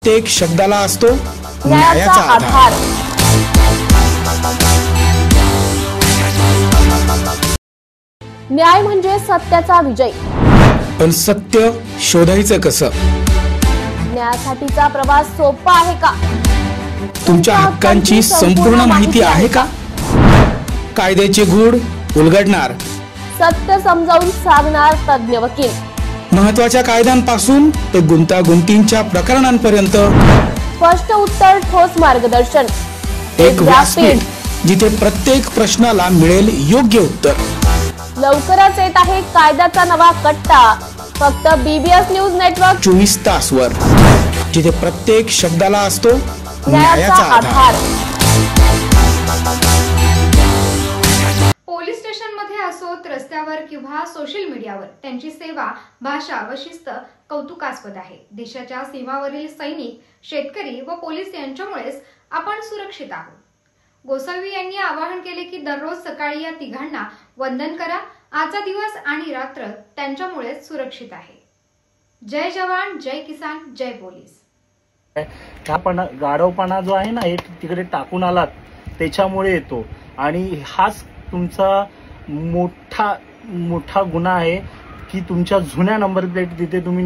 प्रत्येक शब्दाला असतो न्यायाचा आधार। न्याय म्हणजे सत्याचा विजय। पण सत्य शोधायचं कसं? न्यायासाठीचा प्रवास सोपा आहे का? तुमच्या हक्कांची संपूर्ण माहिती आहे का? कायद्याचे गूढ उलगडणार, सत्य समजावून सांगणार तज्ञ वकील। महत्त्वाच्या कायद्यांपासून ते गुंतागुंतींच्या प्रकरणांपर्यंत स्पष्ट उत्तर, ठोस मार्गदर्शन। एक व्यासपीठ जिथे प्रत्येक प्रश्नाला मिळेल योग्य उत्तर। लवकरच येत आहे कायद्याचा नवा कट्टा, फक्त BBS न्यूज नेटवर्क 24 तासवर, जिथे प्रत्येक शब्दाला असतो न्यायाचा आधार। पोलीस स्टेशनमध्ये असोत, रस्त्यावर किंवा सोशल मीडियावर त्यांची सेवा, भाषा व शिस्त कौतुकास्पद आहे। देशाच्या सीमावरील सैनिक, शेतकरी व पोलीस यांच्यामुळेच आपण सुरक्षित आहोत। गोसावी यांनी आवाहन केले की दररोज सकाळी या तिघांना वंदन करा। आजचा दिवस आणि रात्र त्यांच्यामुळेच सुरक्षित आहे। जय जवान, जय किसान, जय पोलीस। गाढवपणा जो आहे ना, हे तिकडे टाकून आलात त्याच्यामुळे येतो, आणि हाच तुमचा मोठा गुन्हा आहे की तुमच्या जुन्या नंबर प्लेट तिथे तुम्ही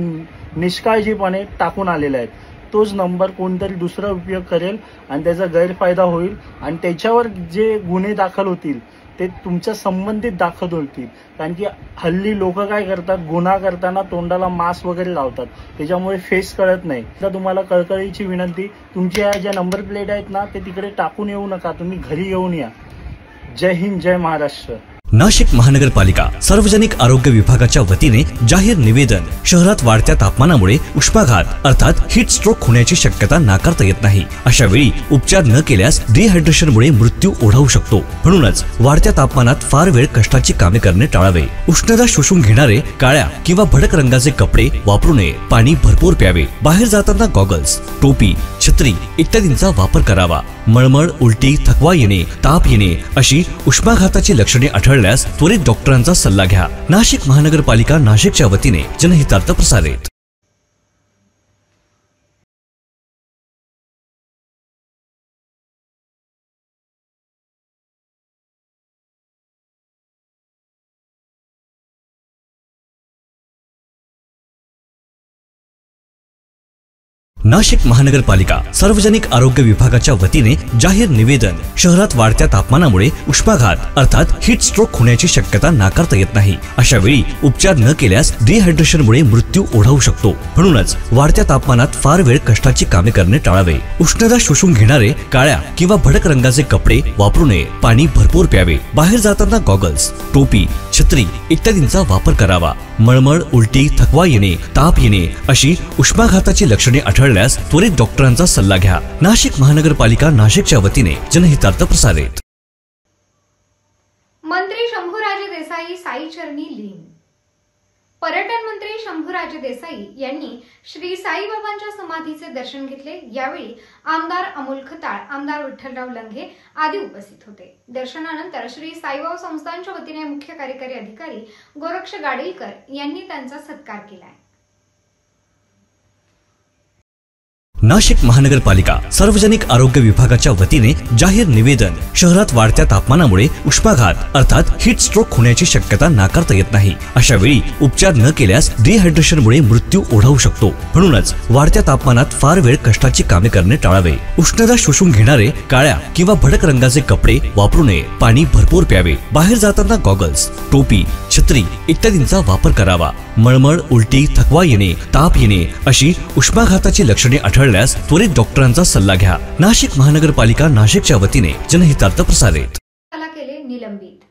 निष्काळजीपणे टाकून आलेले आहेत। तोच नंबर कोणतरी दुसरा उपयोग करेल आणि त्याचा गैरफायदा होईल, आणि त्याच्यावर जे गुन्हे दाखल होतील ते तुमच्या संबंधित दाखल होतील। कारण की हल्ली लोक काय करतात, गुन्हा करताना तोंडाला मास्क वगैरे लावतात, त्याच्यामुळे फेस कळत नाही। तर तुम्हाला कळकळीची विनंती, तुमच्या ज्या नंबर प्लेट आहेत ना ते तिकडे टाकून येऊ नका, तुम्ही घरी घेऊन या। जय हिंद, जय महाराष्ट्र। नाशिक महानगरपालिका सार्वजनिक आरोग्य विभागाच्या वतीने जाहीर निवेदन। शहरात वाढत्या तापमानामुळे उष्माघात अर्थात हीट स्ट्रोक होण्याची शक्यता नाकारता येत नाही। अशा वेळी उपचार न केल्यास डिहायड्रेशनमुळे मृत्यू ओढावू शकतो। म्हणूनच वाढत्या तापमानात फार वेळ कष्टाची कामे करणे टाळावे। उष्णता शोषून घेणारे काळ्या किंवा भडक रंगाचे कपडे वापरू नये। पाणी भरपूर प्यावे। बाहेर जाताना गॉगल्स, टोपी, छत्री इत्यादींचा वापर करावा। मळमळ, उलटी, थकवा येणे, ताप येणे अशी उष्माघाताची लक्षणे आढळल्यास त्वरित डॉक्टरांचा सल्ला घ्या। नाशिक महानगरपालिका नाशिकच्या वतीने जनहितार्थ प्रसारित। नाशिक महानगरपालिका सार्वजनिक आरोग्य विभागाच्या वतीने जाहीर निवेदन। शहरात वाढत्या तापमानामुळे उष्माघात अर्थात हीट स्ट्रोक होण्याची शक्यता नाकारता येत नाही। अशा वेळी उपचार न केल्यास डिहायड्रेशनमुळे मृत्यू ओढावू शकतो। म्हणूनच वाढत्या तापमानात फार वेळ कष्टाची कामे करणे टाळावे। उष्णता शोषून घेणारे काळ्या किंवा भडक रंगाचे कपडे वापरू नये। पाणी भरपूर प्यावे। बाहेर जाताना गॉगल्स, टोपी, छत्री इत्यादींचा वापर करावा। मळमळ, उलटी, थकवा येणे, ताप येणे अशी उष्माघाताची लक्षणे आढळल्यास त्वरित डॉक्टरांचा सल्ला घ्या। नाशिक महानगरपालिका नाशिकच्या वतीने जनहितार्थ प्रसारित। मंत्री शंभूराजे देसाई साई चरणी लीन। पर्यटन मंत्री शंभूराजे देसाई यांनी श्री साईबाबांच्या समाधीचे दर्शन घेतले। यावेळी आमदार अमोल खताळ, आमदार विठ्ठलराव लंघे आदी उपस्थित होते। दर्शनानंतर श्री साईबाबा संस्थानच्या वतीने मुख्य कार्यकारी अधिकारी गोरक्ष गाडीलकर यांनी त्यांचा सत्कार केला। नाशिक महानगरपालिका सार्वजनिक आरोग्य विभागाच्या वतीने जाहीर निवेदन। शहरात वाढत्या तापमानामुळे उष्माघात अर्थात हीट स्ट्रोक होण्याची शक्यता नाकारता येत नाही। अशा वेळी उपचार न केल्यास डिहायड्रेशनमुळे मृत्यू ओढावू शकतो। म्हणूनच वाढत्या तापमानात फार वेळ कष्टाची कामे करणे टाळावे। उष्णता शोषून घेणारे काळ्या किंवा भडक रंगाचे कपडे वापरू नये। पाणी भरपूर प्यावे। बाहेर जाताना गॉगल्स, टोपी, छत्री इत्यादींचा वापर करावा। मळमळ, उलटी, थकवा येणे, ताप येणे अशी उष्माघाताची लक्षणे आढळल्यास त्वरित डॉक्टरांचा सल्ला घ्या। नाशिक महानगरपालिका नाशिकच्या वतीने जनहितार्थ प्रसारित। केले निलंबित।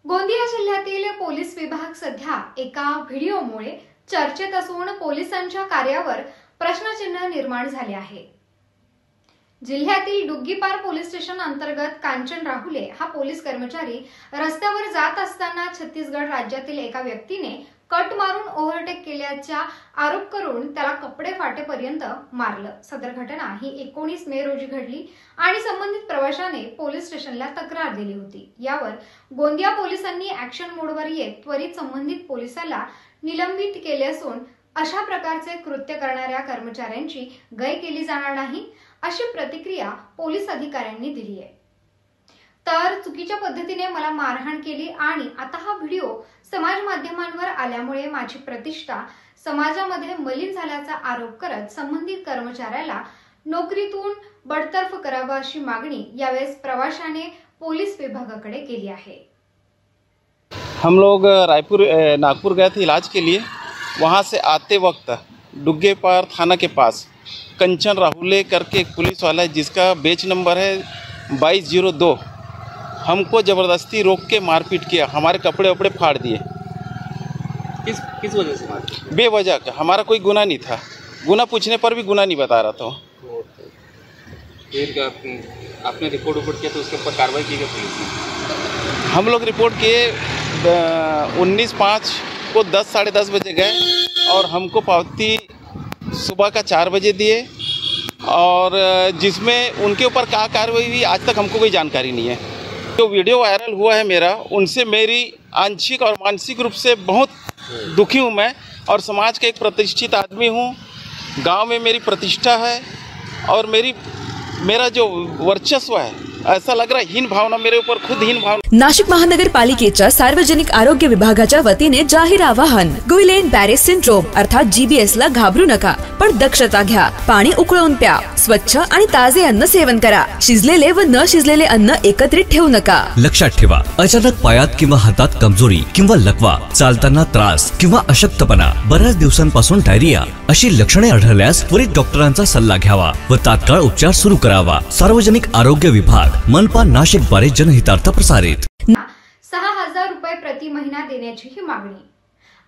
गोंदिया जिल्ह्यातील पोलीस विभाग सध्या एका व्हिडिओमुळे चर्चेत असून पोलिसांच्या कार्यावर प्रश्नचिन्ह निर्माण झाले आहे। जिल्ह्यातील डुग्गीपार पोलीस स्टेशन अंतर्गत कांचन राहुले हा पोलीस कर्मचारी रस्त्यावर जात असताना छत्तीसगड राज्यातील एका व्यक्तीने कट मारून ओव्हरटेक केल्याचा आरोप करून त्याला कपडे फाटेपर्यंत मारलं। सदर घटना ही 19 मे रोजी घडली आणि संबंधित प्रवाशाने पोलीस स्टेशनला तक्रार दिली होती। यावर गोंदिया पोलिसांनी ऍक्शन मोडवर येत त्वरित संबंधित पोलिसाला निलंबित केले असून अशा प्रकारचे कृत्य करणाऱ्या कर्मचाऱ्यांची गय केली जाणार नाही, अशी प्रतिक्रिया पोलीस अधिकाऱ्यांनी दिली आहे. तर चुकीच्या पद्धतीने मला मारहाण केली आणि आता हा व्हिडिओ समाज माध्यमांवर आल्यामुळे माझी प्रतिष्ठा समाजामध्ये मलिन झाल्याचा आरोप करत संबंधित कर्मचाऱ्याला नोकरीतून बडतर्फ करावं अशी मागणी यावेळेस प्रवाशाने पोलीस विभागाकडे केली आहे. हम लोग नागपुर गए थे इलाज के लिए. वहाँ से आते वक्त डुग्गेपार थाना के पास कंचन राहुले करके एक पुलिस वाला है जिसका बेच नंबर है 2202, हमको ज़बरदस्ती रोक के मारपीट किया, हमारे कपड़े वपड़े फाड़ दिए. किस वजह से मार? बेवजह का. हमारा कोई गुनाह नहीं था, गुनाह पूछने पर भी गुनाह नहीं बता रहा था. फिर आपने रिपोर्ट किया तो उसके ऊपर कार्रवाई की गई पुलिस ने? हम लोग रिपोर्ट किए 19/5 को 10 साढ़े 10 बजे गए और हमको पावती सुबह का 4 बजे दिए, और जिसमें उनके ऊपर क्या कार्रवाई हुई आज तक हमको कोई जानकारी नहीं है. जो वीडियो वायरल हुआ है मेरा, उनसे मेरी आंशिक और मानसिक रूप से बहुत दुखी हूँ मैं, और समाज का एक प्रतिष्ठित आदमी हूँ. गांव में मेरी प्रतिष्ठा है और मेरा जो वर्चस्व है, ऐसा लग रहा है हीन भावना मेरे ऊपर, खुद हीन भावना. नाशिक महानगरपालिकेच्या सार्वजनिक आरोग्य विभागाच्या वतीने जाहीर आवाहन. गुइलेन बॅरे सिंड्रोम अर्थात GBS ला घाबरू नका, पण दक्षता घ्या. पाणी उकळून प्या. स्वच्छ आणि ताजे अन्न सेवन करा. शिजलेले व न शिजलेले अन्न एकत्रित ठेवू नका. लक्षात ठेवा, अचानक पायात किंवा हातात कमजोरी किंवा लकवा, चालताना त्रास किंवा अशक्तपणा, बऱ्याच दिवसांपासून डायरिया अशी लक्षणे आढळल्यास त्वरित डॉक्टरांचा सल्ला घ्यावा व तात्काळ उपचार सुरू करावा. सार्वजनिक आरोग्य विभाग, मनपा नाशिक द्वारे जनहितार्थ प्रसारित. 6,000 रुपये प्रति महिना देण्याची ही मागणी.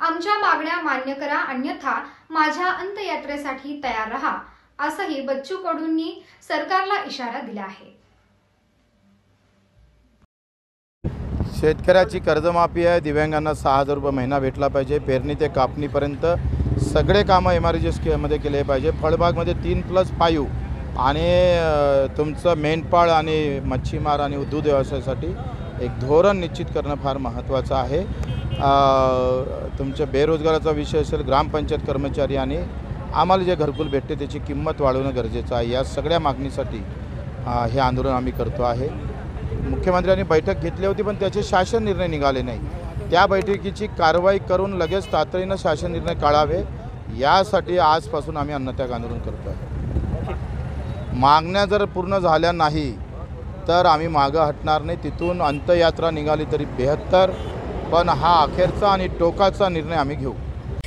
आमच्या मागण्या मान्य करा, अन्यथा माझ्या अंत्ययात्रेसाठी तयार रहा, असंही बच्चू कडूंनी सरकारला इशारा दिला आहे. शेतकऱ्याची कर्जमाफी आहे. दिव्यांगांना 6,000 रुपये महिना भेटला पाहिजे. पेरणी ते कापणीपर्यंत सगळे कामं MRGSमध्ये केले पाहिजे. फळबागमध्ये 3+5 आणि तुमचं मेंढपाळ आणि मच्छीमार आणि दूध व्यवसायासाठी एक धोरण निश्चित करणं फार महत्त्वाचं आहे. तुमच्या बेरोजगाराचा विषय असेल, ग्रामपंचायत कर्मचारी आणि आम्हाला जे घरकुल भेटते त्याची किंमत वाढवणं गरजेचं आहे. या सगळ्या मागणीसाठी हे आंदोलन आम्ही करतो आहे. मुख्यमंत्र्यांनी बैठक घेतली होती, पण त्याचे शासन निर्णय निघाले नाही. त्या बैठकीची कारवाई करून लगेच तातडीनं शासन निर्णय काढावे, यासाठी आजपासून आम्ही अन्नत्याग आंदोलन करतो आहे. मागण्या जर पूर्ण झाल्या नाही तर आम्ही मागं हटणार नाही. तिथून अंत्ययात्रा निघाली तरी बेहत्तर, पण हा अखेरचा आणि टोकाचा निर्णय आम्ही घेऊ.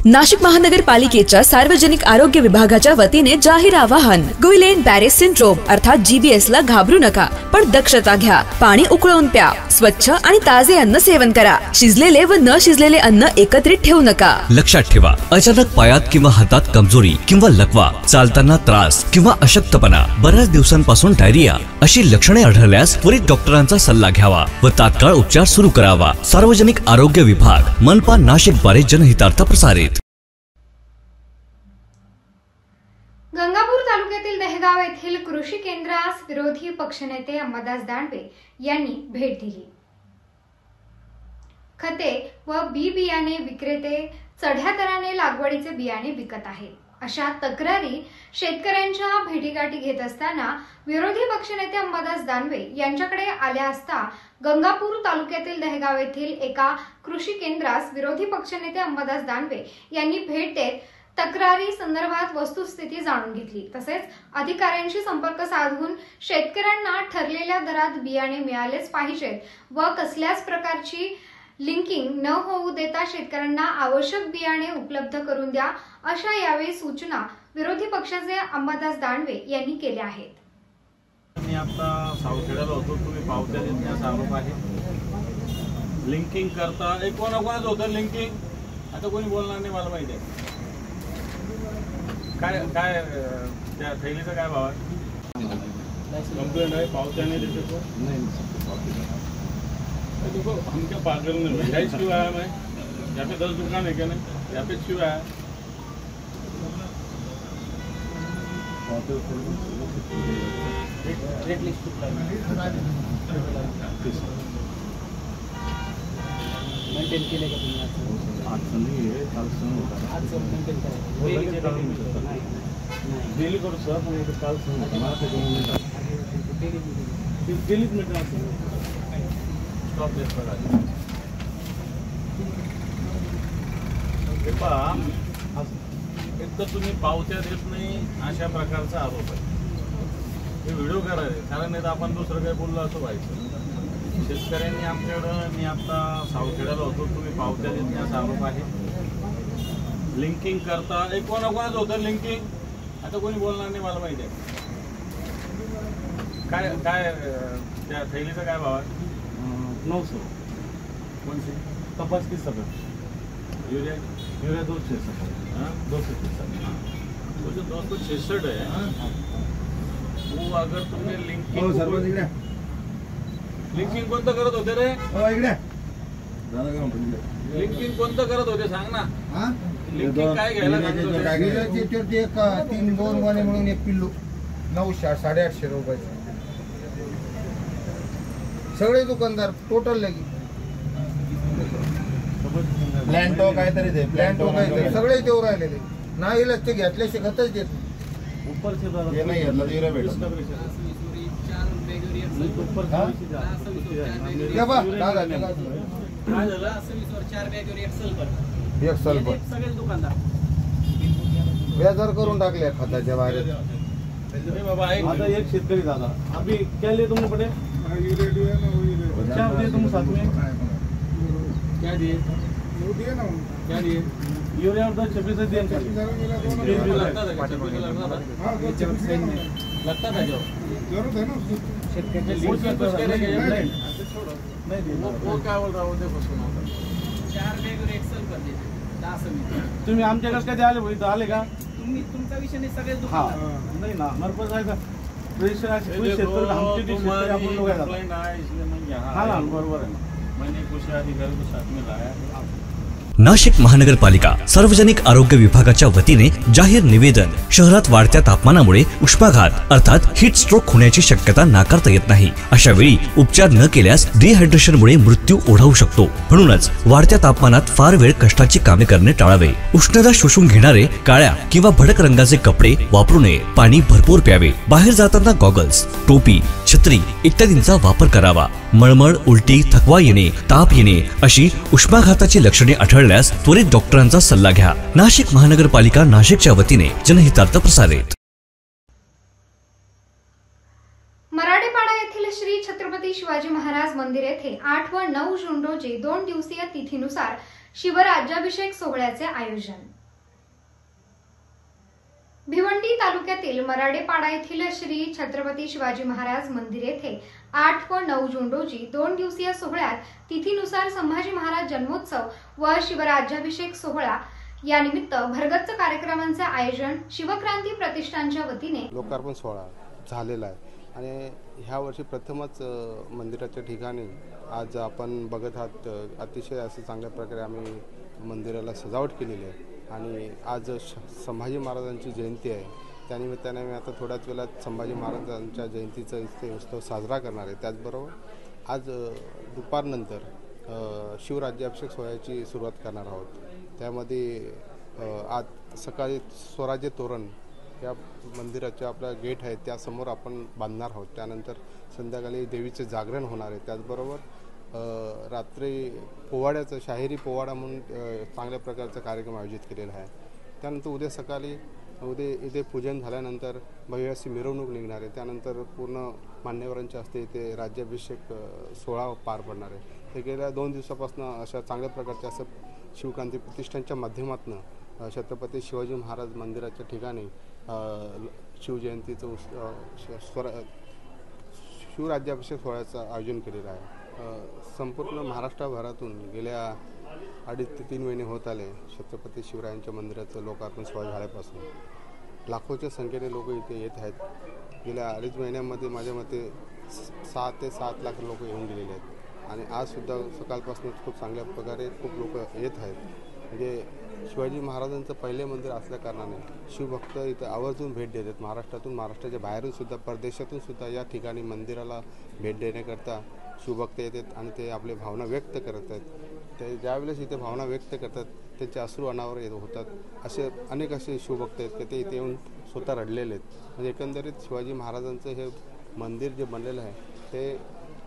नाशिक महानगरपालिकेच्या सार्वजनिक आरोग्य विभागाच्या वतीने जाहीर आवाहन. गुइलेन बॅरे सिंड्रोम अर्थात GBS ला घाबरू नका, पण दक्षता घ्या. पाणी उकळून प्या. स्वच्छ आणि ताजे अन्न सेवन करा. शिजलेले व न शिजलेले अन्न एकत्रित ठेवू नका. लक्षात ठेवा, अचानक पायात किंवा हातात कमजोरी किंवा लकवा, चालताना त्रास किंवा अशक्तपणा, बऱ्याच दिवसांपासून डायरिया अशी लक्षणे आढळल्यास त्वरित डॉक्टरांचा सल्ला घ्यावा व तात्काळ उपचार सुरू करावा. सार्वजनिक आरोग्य विभाग, मनपा नाशिक द्वारे जनहितार्थ प्रसारित. गंगापूर तालुक्यातील दहेगाव येथील कृषी केंद्रास विरोधी पक्षनेते अंबादास दानवे यांनी भेट दिली. खते व बी बियाणे विक्रेते चढ्या दराने लागवडीचे बियाणे विकत आहेत, अशा तक्रारी शेतकऱ्यांच्या भेटीगाठी घेत असताना विरोधी पक्षनेते अंबादास दानवे यांच्याकडे आल्या असता गंगापूर तालुक्यातील दहेगाव येथील एका कृषी केंद्रास विरोधी पक्षनेते अंबादास दानवे यांनी भेट देत तक्रारी संदर्भात वस्तुस्थिती जाणून घेतली. तसेच अधिकाऱ्यांशी संपर्क साधून शेतकऱ्यांना ठरलेल्या दरात बियाणे मिळालेच पाहिजेत व कसल्याच प्रकारची लिंकिंग न होऊ देता शेतकऱ्यांना आवश्यक बियाणे उपलब्ध करून द्या, अशा यावेळी सूचना विरोधी पक्षाचे अंबादास दानवे यांनी केल्या आहेत. मी आता सावखेड्याला होतो, तुम्ही पावत्या देण्याचा आरोप आहे. लिंकिंग करता कोणाच होतं लिंकिंग, आता कोणी बोलणार नाही, मला माहिती आहे. काय काय त्या थैलीचा काय भाव आहे? कंप्लेंट आहे, पावत्याने देते तो नहीं. देखो हम क्या पागल नहीं है, क्यों आया मैं? यहाँ पे 10 दुकान है क्या? नहीं, यहाँ पे क्यों आया? रेट लिस्ट मेंटेन केले का तुम्ही? आज नाही आहे, डेली करू सर, पण काल डेलीच मीटिंग असेल. स्टॉप देत बघा. एक तर तुम्ही पावत्या देत नाही अशा प्रकारचा आरोप आहे. हे व्हिडिओ करायचे, कारण नाही तर आपण दुसरं काही बोललो असं व्हायचं. शेतकऱ्यांनी आमच्याकडं, मी आता सावखेड्याला होतो, तुम्ही पावत्या देत नाही असा आरोप आहे. लिंकिंग करता एक कोणाकोणाच होतं लिंकिंग, आता कोणी बोलणार नाही मला माहिती आहे. काय काय त्या थैलीचा काय भाव आहे? 900. कोणते? तपास की सगळं युरिया 266. हाँ 266 है. वो अगर तुमने लिंकिंग कोणतं करत होते रे? लिंकिंग कोणतं करत होते सांग ना. लिंकिंग काय घ्यायला एक 3-2 गोणे म्हणून एक पिल्लू 900-850 रुपयाचे. सगळे दुकानदार टोटल लगी प्लॅन्टो काहीतरी ते प्लॅन्टो काहीतरी सगळे देऊ राहिलेले. नाही इलाज ते घेतल्याशी खतच देत नाही घेतलं तर भेटत. व्याजार करून टाकले खताच्या बाहेर. आता एक शेतकरी दादा अभी क्या लिए तुम पड़े? क्या दिए तुम साथ में? क्या दिए? क्या दिए? यूरिया और 26 दिए. लगता था जो वो क्या बोल रहा हो देखो सुनो. 4 बॅग और एक्सेल कर देते 10 समिती. तुम्ही आमच्याकडे कधी आले भाई? आले का तुम्ही? तुमचा विषय नाही, सगळे हा नाही ना मरपत आहे का शेतकरी आमचे आपण लोक हा ना बरोबर आहे. मैंने कृषी अधिकारी को साथ में लाया. नाशिक महानगरपालिका सार्वजनिक आरोग्य विभागाच्या वतीने जाहीर निवेदन. शहरात वाढत्या तापमानामुळे उष्माघात अर्थात हीट स्ट्रोक होण्याची शक्यता नाकारता येत नाही. अशा वेळी उपचार न केल्यास डिहायड्रेशनमुळे मृत्यू ओढावू शकतो. म्हणूनच वाढत्या तापमानात फार वेळ कष्टाची कामे करणे टाळावे. उष्णता शोषून घेणारे काळ्या किंवा भडक रंगाचे कपडे वापरू नये. पाणी भरपूर प्यावे. बाहेर जाताना गॉगल्स, टोपी, छत्री इत्यादींचा वापर करावा. मळमळ, उलटी, थकवा येणे, ताप येणे अशी उष्माघाताची लक्षणे आढळल्यास त्वरित डॉक्टरांचा सल्ला घ्या. नाशिक महानगरपालिका नाशिकच्या वतीने जनहितार्थ प्रसारित. मराडेपाडा येथील श्री छत्रपती शिवाजी महाराज मंदिर येथे 8 व 9 जून रोजी 2 दिवसीय तिथीनुसार शिवराज्याभिषेक सोहळ्याचे आयोजन. भिवंडी तालुक्यातील मराडेपाडा येथील श्री छत्रपती शिवाजी महाराज मंदिर येथे 8 व 9 जून रोजी 2 दिवसीय सोहळ्यात तिथीनुसार संभाजी महाराज जन्मोत्सव व शिवराज्याभिषेक सोहळा या निमित्त भरगच्च कार्यक्रमांचे आयोजन शिवक्रांती प्रतिष्ठानच्या वतीने लोकार्पण सोहळा झालेला आहे. आणि ह्या वर्षी प्रथमच मंदिराच्या ठिकाणी आज आपण बघत आहात अतिशय असं चांगल्या प्रकारे आम्ही मंदिराला सजावट केलेली आहे. आणि आज संभाजी महाराजांची जयंती आहे. त्यानिमित्ताने मी आता थोड्याच वेळात संभाजी महाराजांच्या जयंतीचा इथे उत्सव साजरा करणार आहे. त्याचबरोबर आज दुपारनंतर शिवराज्याभिषेक सोहळ्याची सुरुवात करणार आहोत. त्यामध्ये आज सकाळी स्वराज्य तोरण या मंदिराच्या आपला गेट आहे त्यासमोर आपण बांधणार आहोत. त्यानंतर संध्याकाळी देवीचे जागरण होणार आहे. त्याचबरोबर रात्री पोवाड्याचं शाहिरी पोवाडा म्हणून चांगल्या प्रकारचा कार्यक्रम आयोजित केलेला आहे. त्यानंतर उद्या सकाळी इथे पूजन झाल्यानंतर भव्य अशी मिरवणूक निघणार आहे. त्यानंतर पूर्ण मान्यवरांच्या हस्ते इथे राज्याभिषेक सोहळा पार पडणार आहे. हे गेल्या 2 दिवसापासून अशा चांगल्या प्रकारच्या असं शिवक्रांती प्रतिष्ठानच्या माध्यमातून छत्रपती शिवाजी महाराज मंदिराच्या ठिकाणी शिवजयंतीचं शिवराज्याभिषेक सोहळ्याचं आयोजन केलेलं आहे. संपूर्ण महाराष्ट्रभरातून गेल्या 2.5 ते 3 महिने होत आले छत्रपती शिवरायांच्या मंदिराचं लोकार्पण सोहळा झाल्यापासून. लाखोच्या संख्येने लोक इथे येत आहेत. गेल्या 2.5 महिन्यामध्ये माझ्या मते 6 ते 7 लाख लोक येऊन गेलेले आहेत. आणि आजसुद्धा सकाळपासून खूप चांगल्या प्रकारे खूप लोक येत आहेत. म्हणजे शिवाजी महाराजांचं पहिले मंदिर असल्याकारणाने शिवभक्त इथं आवर्जून भेट देतात. महाराष्ट्रातून, महाराष्ट्राच्या बाहेरून सुद्धा, परदेशातून सुद्धा या ठिकाणी मंदिराला भेट देण्याकरता शिवभक्त येतात आणि ते आपले भावना व्यक्त करत आहेत. ते ज्यावेळेस इथे भावना व्यक्त करतात त्यांचे अश्रू अनावर होतात. असे अनेक असे शिवभक्त आहेत की ते इथे येऊन स्वतः रडलेले आहेत. म्हणजे एकंदरीत शिवाजी महाराजांचं हे मंदिर जे बनलेलं आहे ते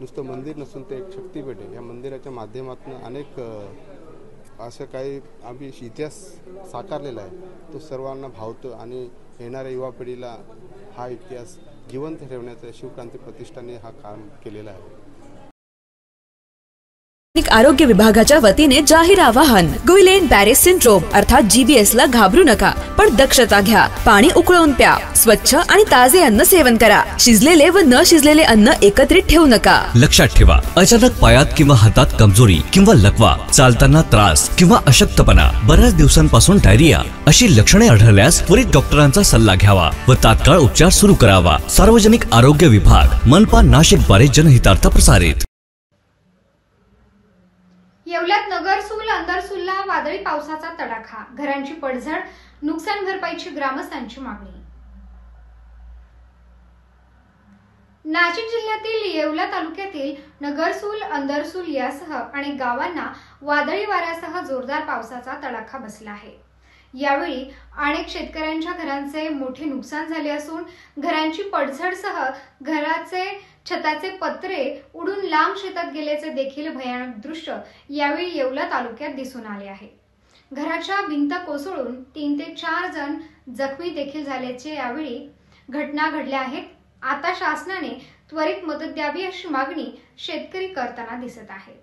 नुसतं मंदिर नसून ते एक शक्तिपीठ आहे. या मंदिराच्या माध्यमातून अनेक असं काही आम्ही इतिहास साकारलेला आहे तो सर्वांना भावतो आणि येणाऱ्या युवा पिढीला हा इतिहास जिवंत ठेवण्याचं शिवक्रांती प्रतिष्ठाने हा काम केलेला आहे. आरोग्य विभागाच्या वतीने जाहीर आवाहन. गुइलेन बॅरे सिंड्रोम अर्थात GBS ला घाबरू नका, पण दक्षता घ्या. पाणी उकळून प्या. स्वच्छ आणि ताजे अन्न सेवन करा. शिजलेले व न शिजलेले अन्न एकत्रित ठेवू नका. लक्षात ठेवा, अचानक पायात किंवा हातात कमजोरी किंवा लकवा, चालताना त्रास किंवा अशक्तपणा, बऱ्याच दिवसांपासून डायरिया अशी लक्षणे आढळल्यास त्वरित डॉक्टरांचा सल्ला घ्यावा व तात्काळ उपचार सुरू करावा. सार्वजनिक आरोग्य विभाग, मनपा, नाशिक द्वारे जनहितार्थ प्रसारित. येवल्यात नगरसूल अंदरसूलला वादळी पावसाचा तडाखा. घरांची पडझड, नुकसान भरपाईची ग्रामस्थांची मागणी. नाशिक जिल्ह्यातील येवला तालुक्यातील नगरसूल, अंदरसूल यासह अनेक गावांना वादळी वाऱ्यासह जोरदार पावसाचा तडाखा बसला आहे. यावेळी अनेक शेतकऱ्यांच्या घरांचे मोठे नुकसान झाले असून घरांची पडझडसह घराचे छताचे पत्रे उडून लांब शेतात गेल्याचे देखील भयानक दृश्य यावेळी येवला तालुक्यात दिसून आले आहे. घराच्या भिंत कोसळून 3 ते 4 जण जखमी देखील झाल्याचे यावेळी घटना घडल्या आहेत. आता शासनाने त्वरित मदत द्यावी अशी मागणी शेतकरी करताना दिसत आहेत.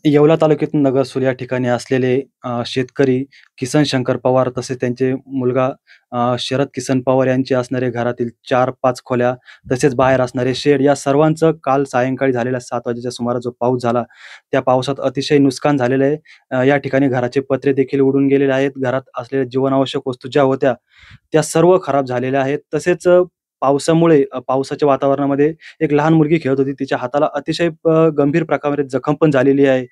येवला तालुक्यातून नगरसूल या ठिकाणी असलेले शेतकरी किसन शंकर पवार तसेच त्यांचे मुलगा शरद किसन पवार यांचे असणारे घरातील 4-5 खोल्या तसेच बाहेर असणारे शेड या सर्वांचं काल सायंकाळी झालेल्या 7 वाजेच्या सुमारास जो पाऊस झाला त्या पावसात अतिशय नुकसान झालेलं आहे. या ठिकाणी घराचे पत्रे देखील उडून गेलेले आहेत. घरात असलेल्या जीवनावश्यक वस्तू ज्या होत्या त्या सर्व खराब झालेल्या आहेत. तसेच पावसामुळे पावसाच्या वातावरणामध्ये एक लहान मुलगी खेळत होती, तिच्या हाताला अतिशय गंभीर प्रकारे जखम पण झालेली आहे.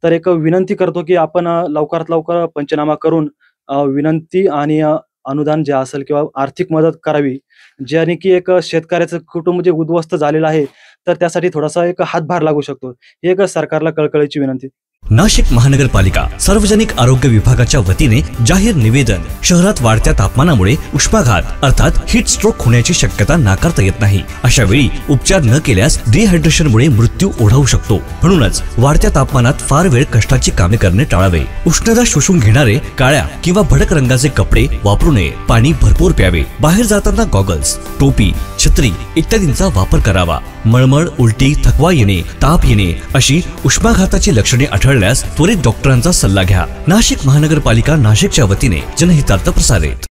तर एक विनंती करतो की आपण लवकरात लवकर पंचनामा करून विनंती आणि अनुदान जे असेल किंवा आर्थिक मदत करावी, ज्याने की एक शेतकऱ्याचं कुटुंब जे उद्ध्वस्त झालेलं आहे तर त्यासाठी थोडासा एक हातभार लागू शकतो. ही एक सरकारला कळकळीची विनंती. नाशिक महानगरपालिका सार्वजनिक आरोग्य विभागाच्या वतीने जाहीर निवेदन. शहरात वाढत्या तापमानामुळे उष्माघात अर्थात हीट स्ट्रोक होण्याची शक्यता नाकारता येत नाही. अशा वेळी उपचार न केल्यास डिहायड्रेशनमुळे मृत्यू ओढावू शकतो. म्हणूनच वाढत्या तापमानात फार वेळ कष्टाची कामे करणे टाळावे. उष्णता शोषून घेणारे काळ्या किंवा भडक रंगाचे कपडे वापरू नये. पाणी भरपूर प्यावे. बाहेर जाताना गॉगल्स, टोपी, छत्री इत्यादींचा वापर करावा. मळमळ, उलटी, थकवा येणे, ताप येणे अशी उष्माघाताची लक्षणे आढळल्यास त्वरित डॉक्टरांचा सल्ला घ्या. नाशिक महानगरपालिका नाशिकच्या वतीने जनहितार्थ प्रसारित.